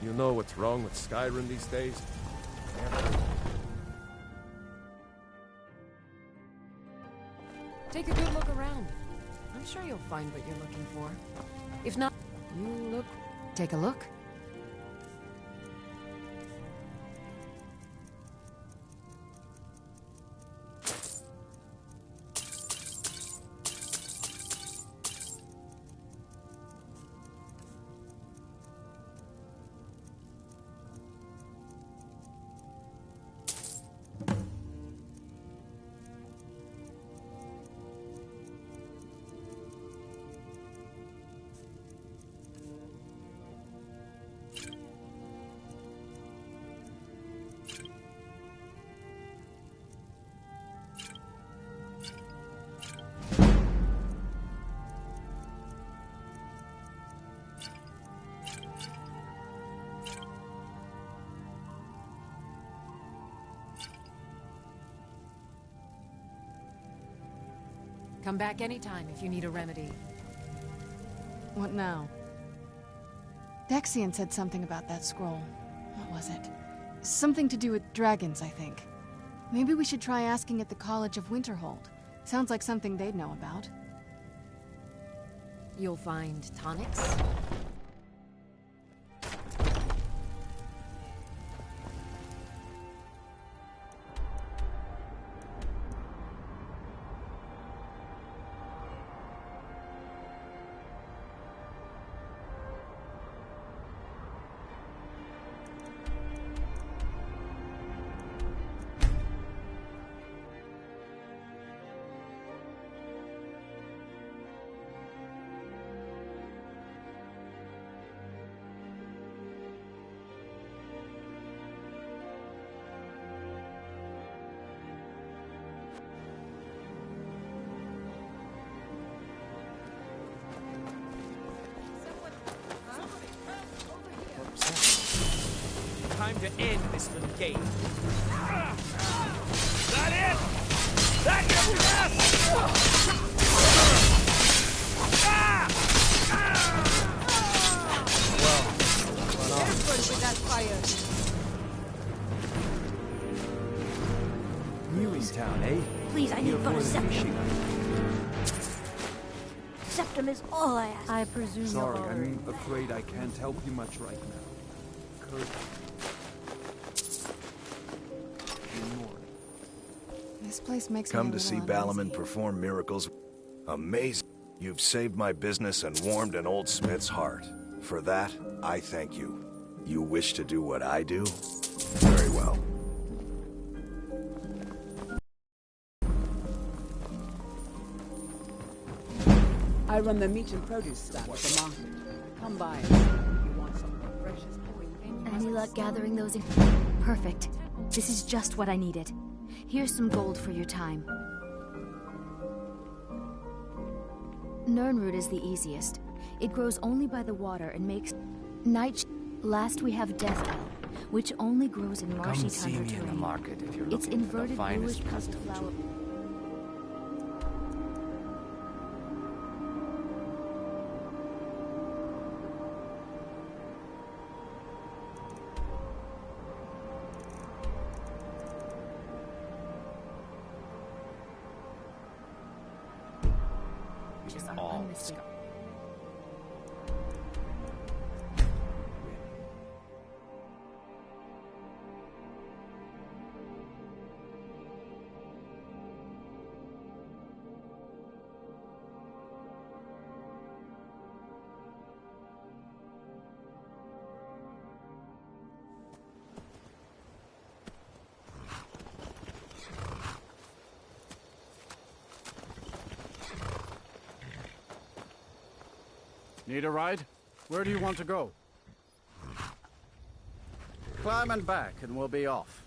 You know what's wrong with Skyrim these days? Take a good look around. I'm sure you'll find what you're looking for. If not, you look... Take a look. Come back anytime if you need a remedy. What now? Dexian said something about that scroll. What was it? Something to do with dragons, I think. Maybe we should try asking at the College of Winterhold. Sounds like something they'd know about. You'll find tonics? Time to end this little game. That it? That your best? Careful with that fire. New in town, eh? Please, I need but a septum. Septum is all I ask. I presume Sorry, you're I'm afraid I can't help you much right now. Could... This place makes Come me to a see little Balaam uneasy. perform miracles. Amazing. You've saved my business and warmed an old smith's heart. For that, I thank you. You wish to do what I do? Very well. I run the meat and produce stand at the market. Come by and see if you want something precious. Any luck gathering those? Perfect. This is just what I needed. Here's some gold for your time. Nirnroot is the easiest. It grows only by the water and makes Last we have Deathwell, which only grows in marshy Come see tundra me in the terrain. market if you're It's looking for the inverted finest bluish custom purple flower. jewelry. Just all unmistakable. Need a ride? Where do you want to go? Climb and back, and we'll be off.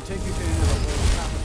take you to any of the whole capital.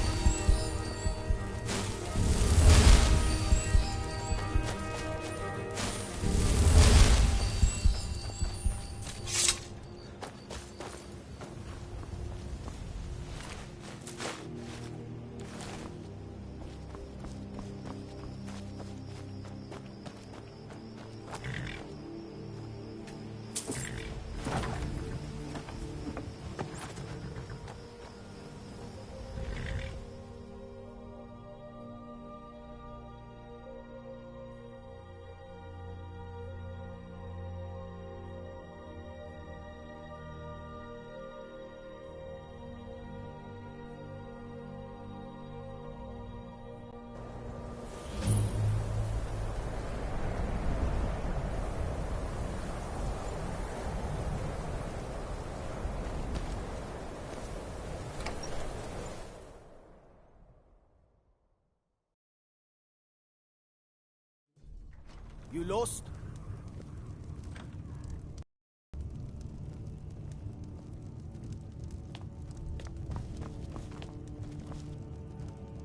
You lost?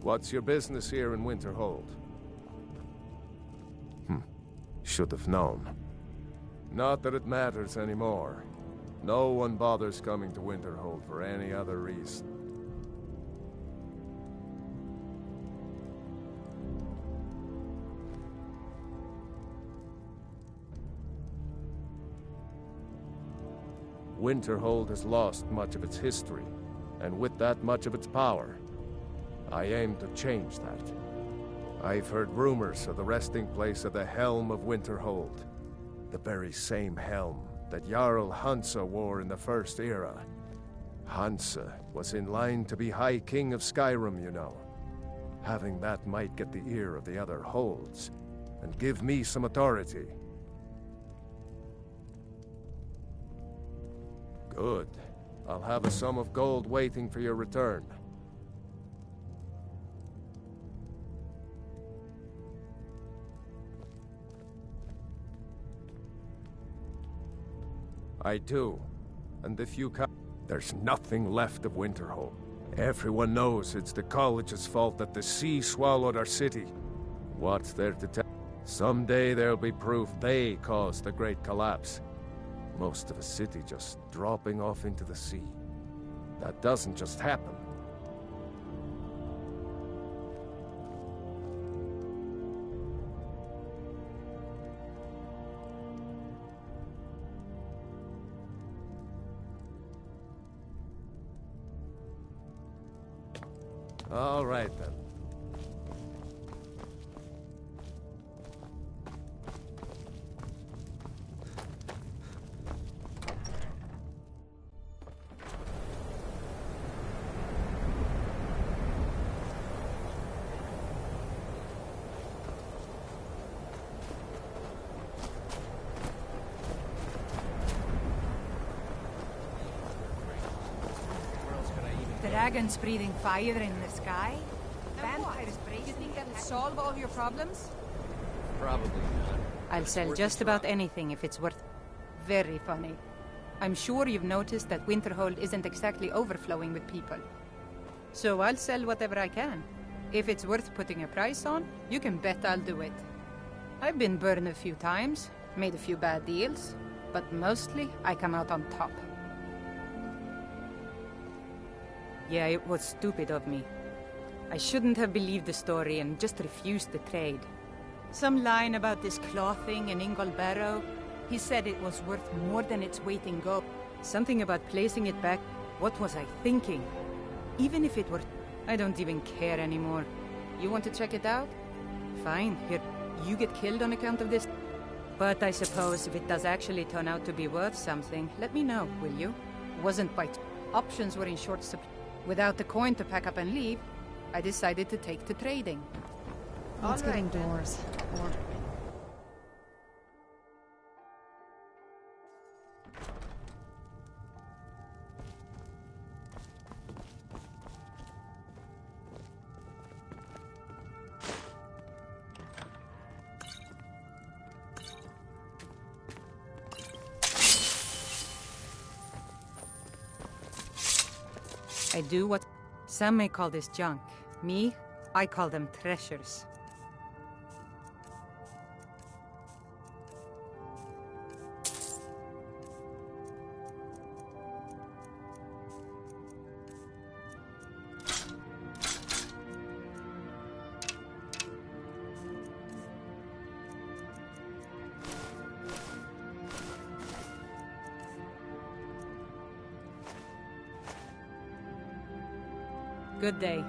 What's your business here in Winterhold? Should have known. Not that it matters anymore. No one bothers coming to Winterhold for any other reason. Winterhold has lost much of its history, and with that much of its power. I aim to change that. I've heard rumors of the resting place of the Helm of Winterhold. The very same helm that Jarl Hansa wore in the First Era. Hansa was in line to be High King of Skyrim, you know. Having that might get the ear of the other holds, and give me some authority. Good. I'll have a sum of gold waiting for your return. I do. And if you come, there's nothing left of Winterhold. Everyone knows it's the college's fault that the sea swallowed our city. What's there to tell? Someday there'll be proof they caused the Great Collapse. Most of a city just dropping off into the sea. That doesn't just happen. All right, then. Dragons breathing fire in the sky? Vampires breathing? You think that'll solve all your problems? Probably not. I'll sell just about anything if it's worth... Very funny. I'm sure you've noticed that Winterhold isn't exactly overflowing with people. So I'll sell whatever I can. If it's worth putting a price on, you can bet I'll do it. I've been burned a few times, made a few bad deals, but mostly I come out on top. Yeah, it was stupid of me. I shouldn't have believed the story and just refused the trade. Some line about this clothing in Ingol Barrow. He said it was worth more than its weight in gold. Something about placing it back. What was I thinking? Even if it were... I don't even care anymore. You want to check it out? Fine, here. You get killed on account of this? But I suppose if it does actually turn out to be worth something, let me know, will you? Wasn't by... Options were in short supply. Without the coin to pack up and leave, I decided to take to trading. Let's get indoors. Or... I do what... Some may call this junk. Me, I call them treasures. Good day.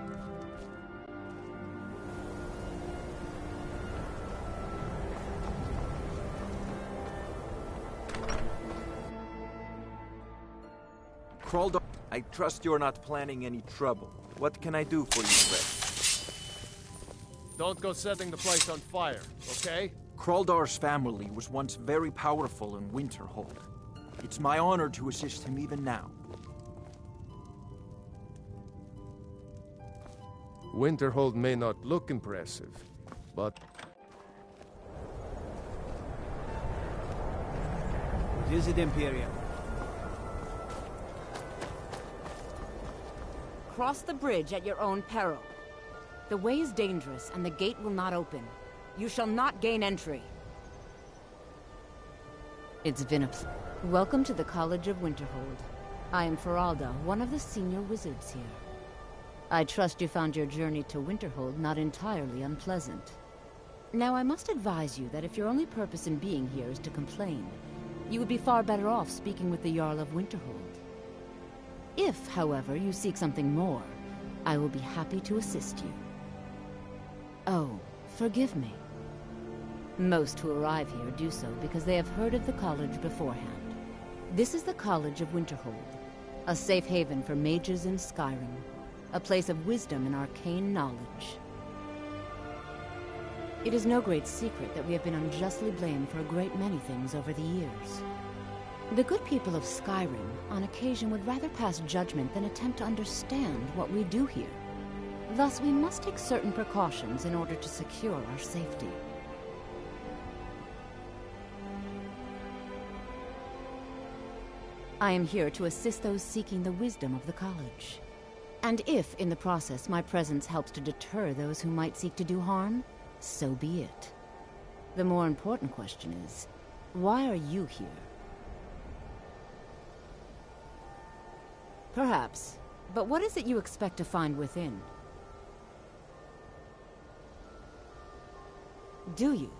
Kraldar, I trust you're not planning any trouble. What can I do for you, friend? Don't go setting the place on fire, okay? Kraldar's family was once very powerful in Winterhold. It's my honor to assist him even now. Winterhold may not look impressive, but... Visit Imperium. Cross the bridge at your own peril. The way is dangerous, and the gate will not open. You shall not gain entry. It's been a... Welcome to the College of Winterhold. I am Feralda, one of the senior wizards here. I trust you found your journey to Winterhold not entirely unpleasant. Now, I must advise you that if your only purpose in being here is to complain, you would be far better off speaking with the Jarl of Winterhold. If, however, you seek something more, I will be happy to assist you. Oh, forgive me. Most who arrive here do so because they have heard of the college beforehand. This is the College of Winterhold, a safe haven for mages in Skyrim. A place of wisdom and arcane knowledge. It is no great secret that we have been unjustly blamed for a great many things over the years. The good people of Skyrim, on occasion, would rather pass judgment than attempt to understand what we do here. Thus, we must take certain precautions in order to secure our safety. I am here to assist those seeking the wisdom of the college. And if, in the process, my presence helps to deter those who might seek to do harm, so be it. The more important question is, why are you here? Perhaps, but what is it you expect to find within? Do you?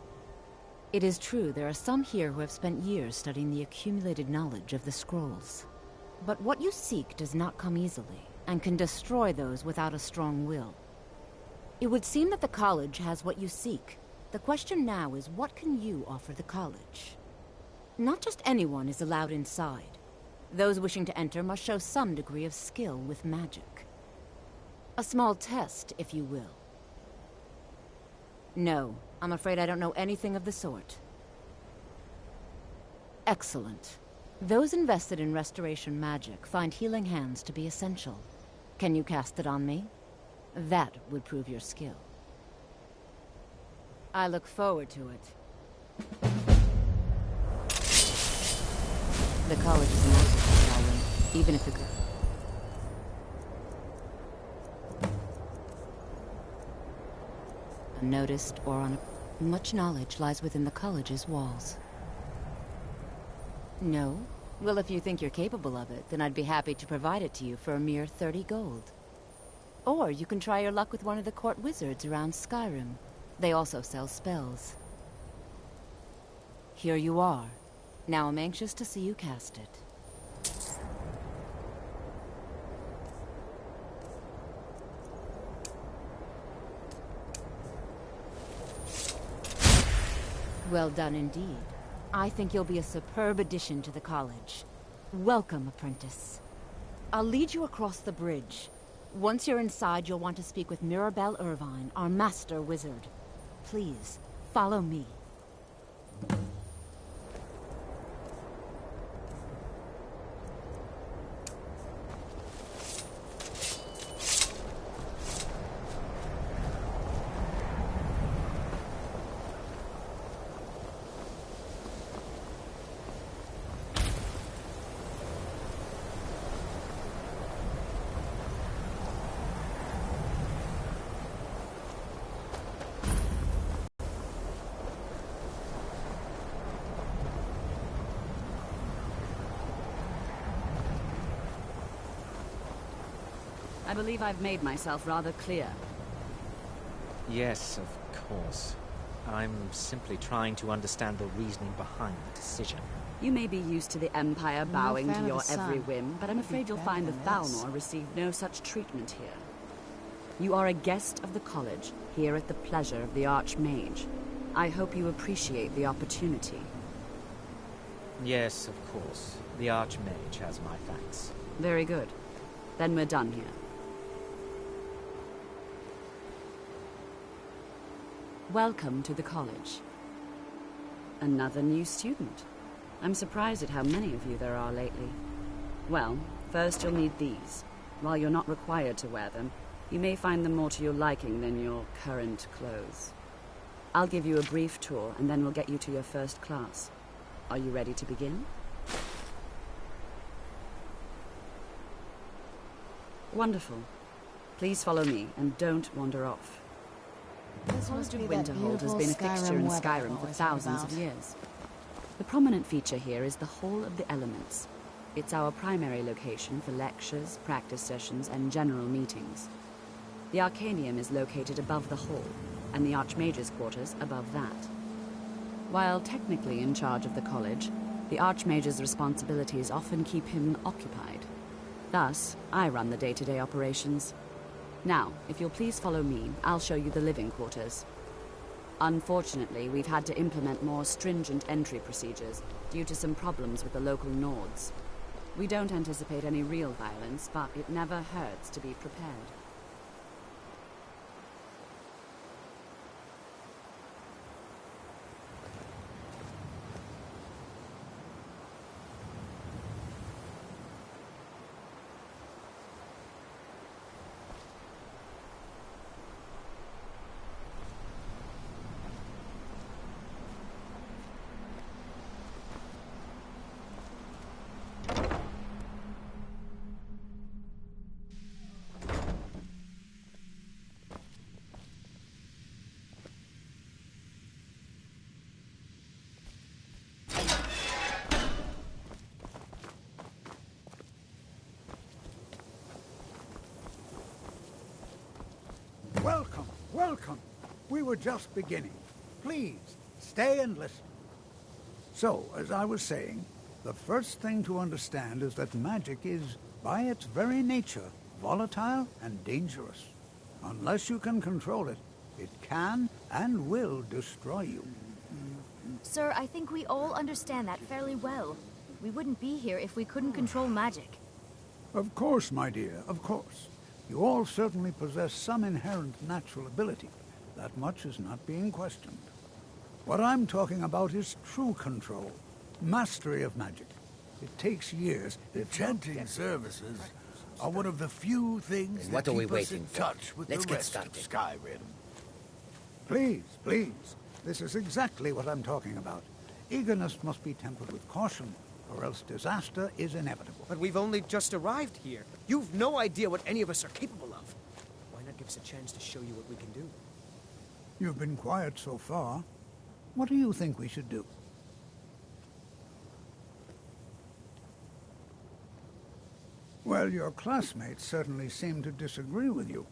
It is true there are some here who have spent years studying the accumulated knowledge of the scrolls. But what you seek does not come easily, and can destroy those without a strong will. It would seem that the college has what you seek. The question now is, what can you offer the college? Not just anyone is allowed inside. Those wishing to enter must show some degree of skill with magic. A small test, if you will. No, I'm afraid I don't know anything of the sort. Excellent. Those invested in restoration magic find healing hands to be essential. Can you cast it on me? That would prove your skill. I look forward to it. The college is massive, Skyrim, even if it could. Unnoticed or much knowledge lies within the college's walls. No? Well, if you think you're capable of it, then I'd be happy to provide it to you for a mere 30 gold. Or you can try your luck with one of the court wizards around Skyrim. They also sell spells. Here you are. Now I'm anxious to see you cast it. Well done indeed. I think you'll be a superb addition to the college. Welcome, apprentice. I'll lead you across the bridge. Once you're inside, you'll want to speak with Mirabelle Irvine, our master wizard. Please, follow me. I believe I've made myself rather clear. Yes, of course. I'm simply trying to understand the reasoning behind the decision. You may be used to the Empire I'm no bowing fan to of your the sun. every whim, but I'm Could be afraid you'll better find the than this. Thalmor received no such treatment here. You are a guest of the college, here at the pleasure of the Archmage. I hope you appreciate the opportunity. Yes, of course. The Archmage has my thanks. Very good. Then we're done here. Welcome to the college. Another new student. I'm surprised at how many of you there are lately. Well, first you'll need these. While you're not required to wear them, you may find them more to your liking than your current clothes. I'll give you a brief tour, and then we'll get you to your first class. Are you ready to begin? Wonderful. Please follow me, and don't wander off. The This College must of be that Winterhold has beautiful been a fixture in Skyrim weather Skyrim I've for always heard thousands about. of years. The prominent feature here is the Hall of the Elements. It's our primary location for lectures, practice sessions, and general meetings. The Arcanium is located above the hall, and the Archmage's quarters above that. While technically in charge of the college, the Archmage's responsibilities often keep him occupied. Thus, I run the day-to-day operations. Now, if you'll please follow me, I'll show you the living quarters. Unfortunately, we've had to implement more stringent entry procedures due to some problems with the local Nords. We don't anticipate any real violence, but it never hurts to be prepared. Welcome, welcome. We were just beginning. Please, stay and listen. So, as I was saying, the first thing to understand is that magic is, by its very nature, volatile and dangerous. Unless you can control it, it can and will destroy you. Sir, I think we all understand that fairly well. We wouldn't be here if we couldn't control magic. Of course, my dear, of course. You all certainly possess some inherent natural ability. That much is not being questioned. What I'm talking about is true control, mastery of magic. It takes years. The chanting services are one of the few things What that are we keep us waiting in for? touch with Let's the get rest started. of Skyrim. Please, please. This is exactly what I'm talking about. Eagerness must be tempered with caution, or else disaster is inevitable. But we've only just arrived here. You've no idea what any of us are capable of. Why not give us a chance to show you what we can do? You've been quiet so far. What do you think we should do? Well, your classmates certainly seem to disagree with you.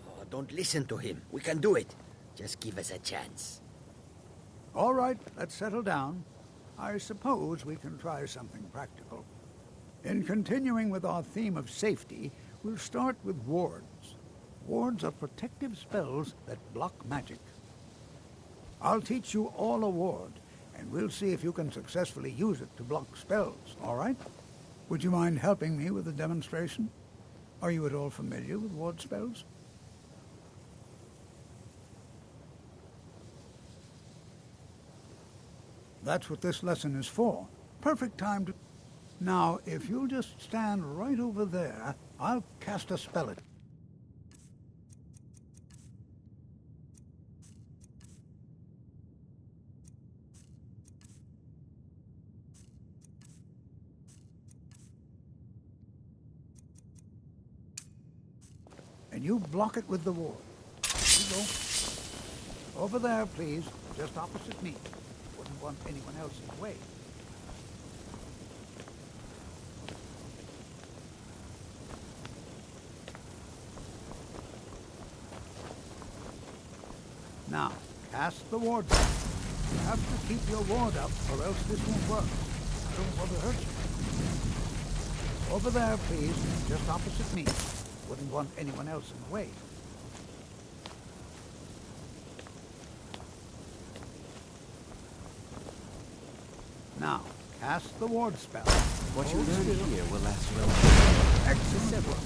Oh, don't listen to him. We can do it. Just give us a chance. All right, let's settle down. I suppose we can try something practical. In continuing with our theme of safety, we'll start with wards. Wards are protective spells that block magic. I'll teach you all a ward, and we'll see if you can successfully use it to block spells, all right? Would you mind helping me with the demonstration? Are you at all familiar with ward spells? That's what this lesson is for. Perfect time to... Now, if you'll just stand right over there, I'll cast a spell at... And you block it with the ward. Here you go. Over there, please. Just opposite me. Wouldn't want anyone else's way. Cast the ward back. You have to keep your ward up, or else this won't work. I don't want to hurt you. Over there, please, just opposite me. Wouldn't want anyone else in the way. Now, cast the ward spell. What you learn here will last well. Excellent work.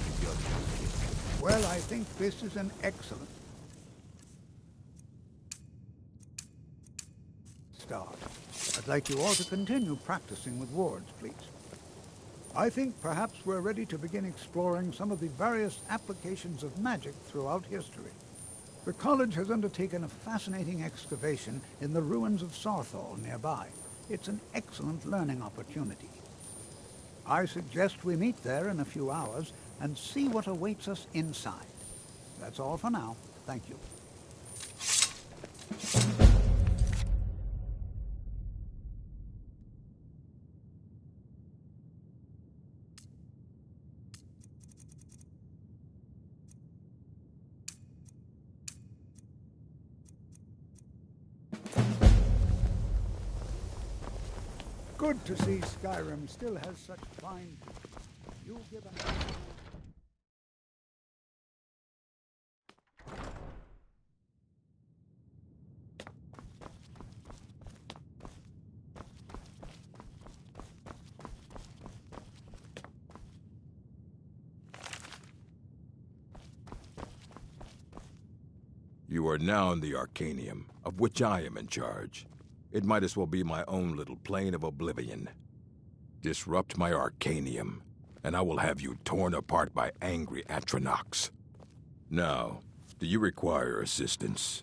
Well, I think this is an excellent start. I'd like you all to continue practicing with wards, please. I think perhaps we're ready to begin exploring some of the various applications of magic throughout history. The college has undertaken a fascinating excavation in the ruins of Sarthal nearby. It's an excellent learning opportunity. I suggest we meet there in a few hours and see what awaits us inside. That's all for now. Thank you. Good to see Skyrim still has such fine people. You'll give an... You are now in the Arcanium, of which I am in charge. It might as well be my own little plane of oblivion. Disrupt my Arcanium, and I will have you torn apart by angry Atronachs. Now, do you require assistance?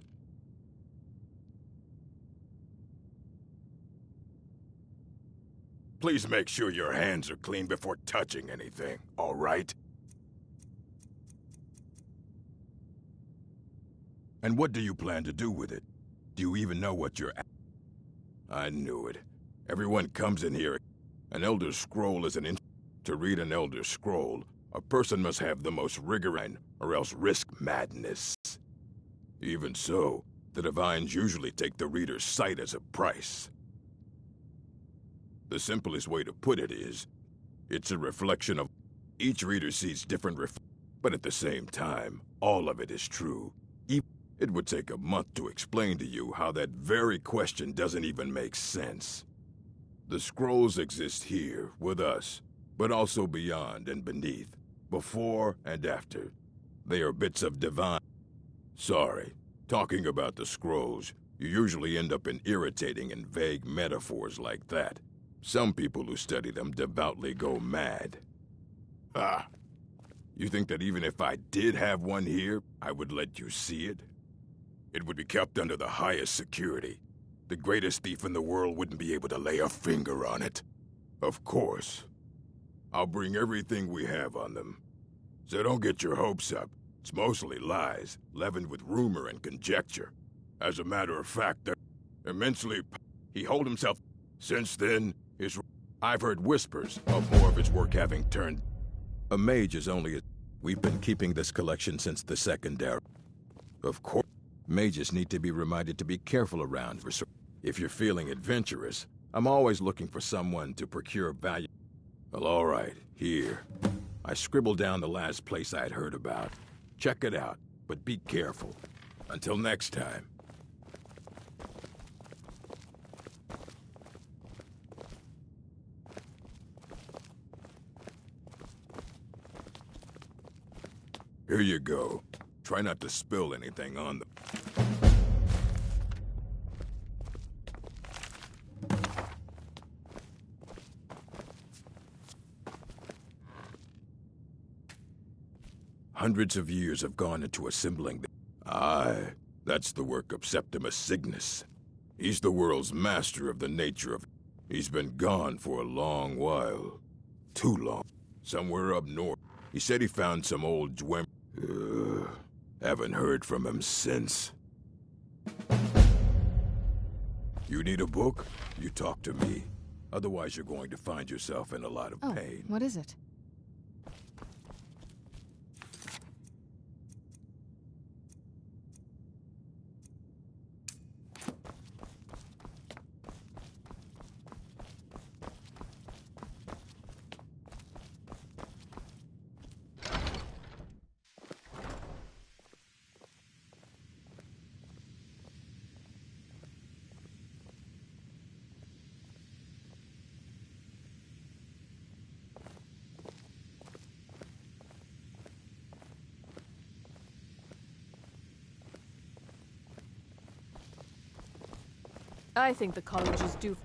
Please make sure your hands are clean before touching anything, all right? And what do you plan to do with it? Do you even know what you're... I knew it. Everyone comes in here. An Elder Scroll is an To read an Elder Scroll, a person must have the most rigor in, or else risk madness. Even so, the Divines usually take the reader's sight as a price. The simplest way to put it is, it's a reflection of... Each reader sees different but at the same time, all of it is true. It would take a month to explain to you how that very question doesn't even make sense. The scrolls exist here, with us, but also beyond and beneath, before and after. They are bits of divine... Sorry, talking about the scrolls, you usually end up in irritating and vague metaphors like that. Some people who study them devoutly go mad. Ah, you think that even if I did have one here, I would let you see it? It would be kept under the highest security. The greatest thief in the world wouldn't be able to lay a finger on it. Of course. I'll bring everything we have on them. So don't get your hopes up. It's mostly lies, leavened with rumor and conjecture. As a matter of fact, they're immensely... He hold himself... Since then, I've heard whispers of more of his work having turned... A mage is only a... We've been keeping this collection since the Second Era. Of course. Mages need to be reminded to be careful around research. If you're feeling adventurous, I'm always looking for someone to procure value. Well, all right, here. I scribbled down the last place I'd heard about. Check it out, but be careful. Until next time. Here you go. Try not to spill anything on them. Hundreds of years have gone into assembling them. Aye, that's the work of Septimus Cygnus. He's the world's master of the nature of... He's been gone for a long while. Too long. Somewhere up north. He said he found some old Dwemer... haven't heard from him since. You need a book? You talk to me. Otherwise, you're going to find yourself in a lot of pain. What is it? I think the college is due.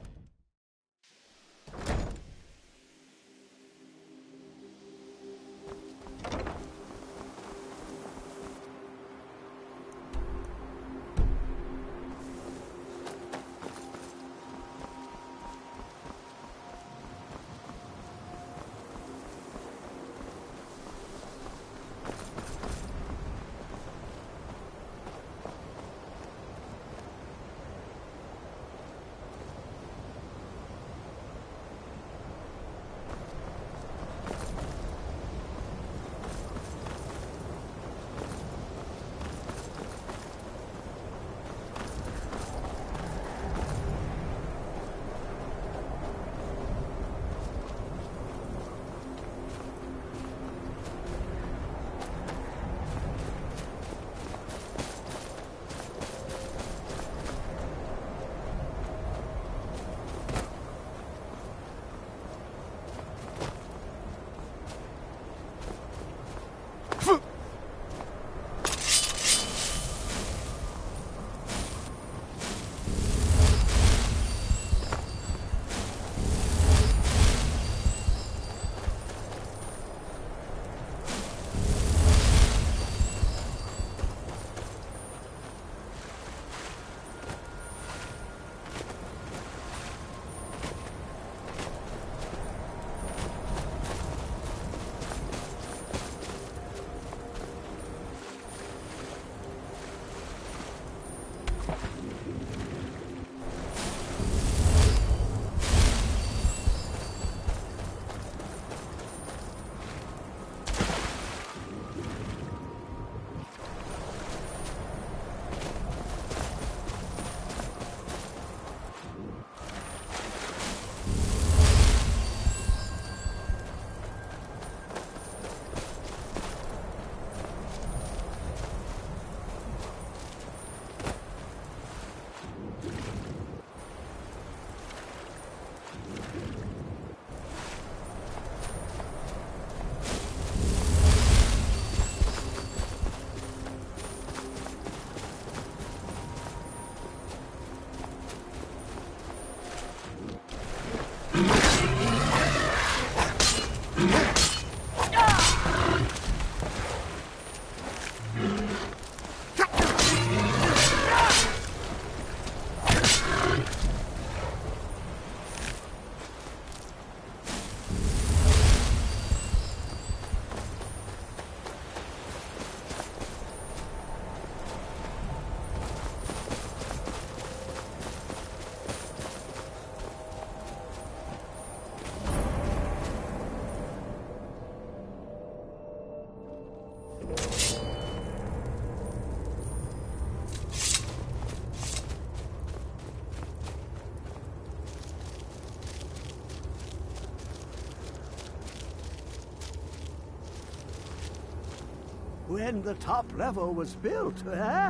When the top level was built, eh?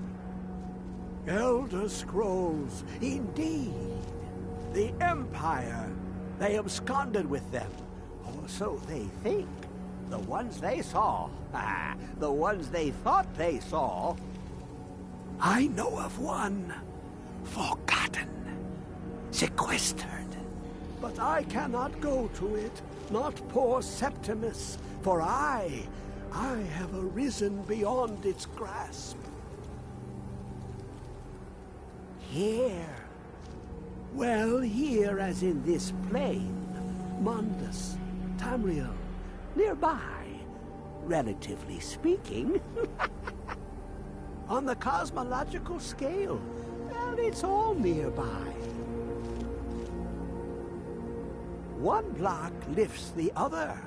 Elder Scrolls, indeed. The Empire. They absconded with them. Or so they think. The ones they saw. The ones they thought they saw. I know of one. Forgotten. Sequestered. But I cannot go to it. Not poor Septimus. For I have arisen beyond its grasp. Here. Well, here as in this plain. Mundus, Tamriel, nearby, relatively speaking. On the cosmological scale, well, it's all nearby. One block lifts the other.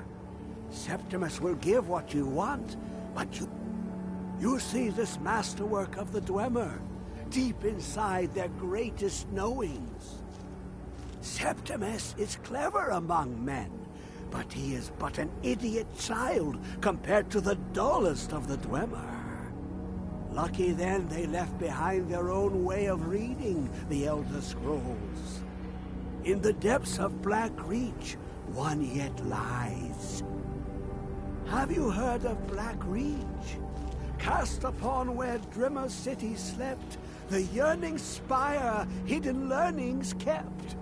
Septimus will give what you want, but you see this masterwork of the Dwemer, deep inside their greatest knowings. Septimus is clever among men, but he is but an idiot child compared to the dullest of the Dwemer. Lucky then they left behind their own way of reading the Elder Scrolls. In the depths of Black Reach, one yet lies. Have you heard of Black Reach? Cast upon where Drimmer City slept, the yearning spire hidden learnings kept.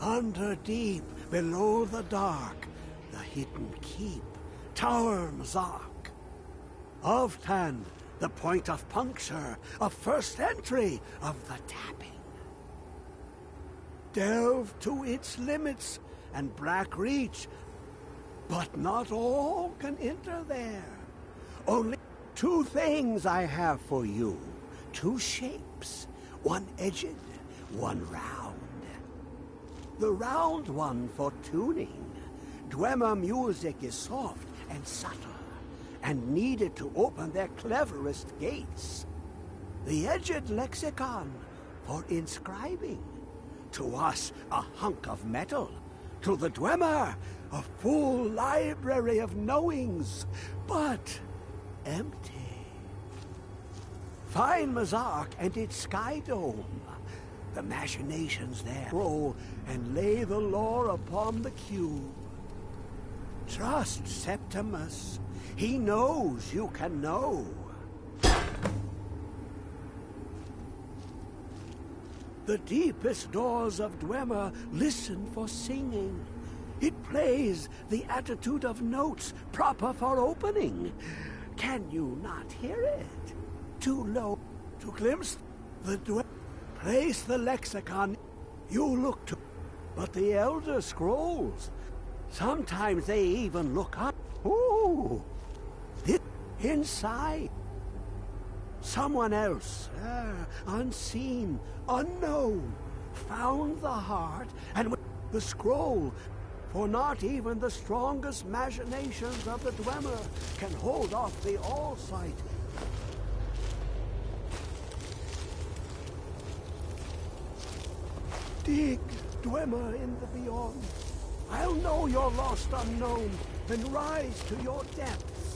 Under deep, below the dark, the hidden keep, Tower Mazark. Ovtan, the point of puncture, of first entry of the tapping. Delve to its limits, and Black Reach, but not all can enter there. Only 2 things I have for you. 2 shapes, one edged, one round. The round one for tuning. Dwemer music is soft and subtle, and needed to open their cleverest gates. The edged lexicon for inscribing. To us, a hunk of metal. To the Dwemer, a full library of knowings, but empty. Find Mazark and its sky dome. The machinations there roll and lay the lore upon the cube. Trust Septimus. He knows you can know. The deepest doors of Dwemer listen for singing. It plays the attitude of notes proper for opening. Can you not hear it? Too low to glimpse the Dwemer. Place the lexicon you look to, but the Elder Scrolls, sometimes they even look up. Ooh, this inside. Someone else, unseen, unknown, found the heart and with the scroll, for not even the strongest machinations of the Dwemer can hold off the All-Sight. Dig, Dwemer, in the beyond. I'll know your lost unknown and rise to your depths.